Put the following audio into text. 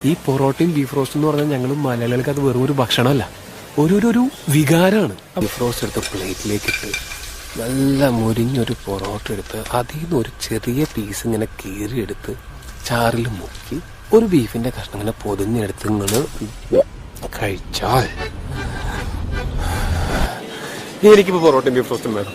ഈ പൊറോട്ടയും ബീഫ് റോസ്റ്റും എന്ന് പറഞ്ഞാൽ ഞങ്ങൾ മലയാളികൾക്ക് അത് വെറും ഒരു ഭക്ഷണമല്ല, ഒരു വികാരമാണ്. ബീഫ് റോസ്റ്റ് എടുത്ത് പ്ലേറ്റിലേക്ക് ഇട്ട് നല്ല മുരിഞ്ഞൊരു പൊറോട്ട എടുത്ത് അതിൽ നിന്ന് ഒരു ചെറിയ പീസ് ഇങ്ങനെ കീറിയെടുത്ത് ചാറിൽ മുക്കി ഒരു ബീഫിന്റെ കഷ്ണം ഇങ്ങനെ പൊതിഞ്ഞെടുത്ത് നിങ്ങൾ കഴിച്ചാൽ എനിക്കിപ്പോ പൊറോട്ടയും ബീഫ് റോസ്റ്റും വേണം.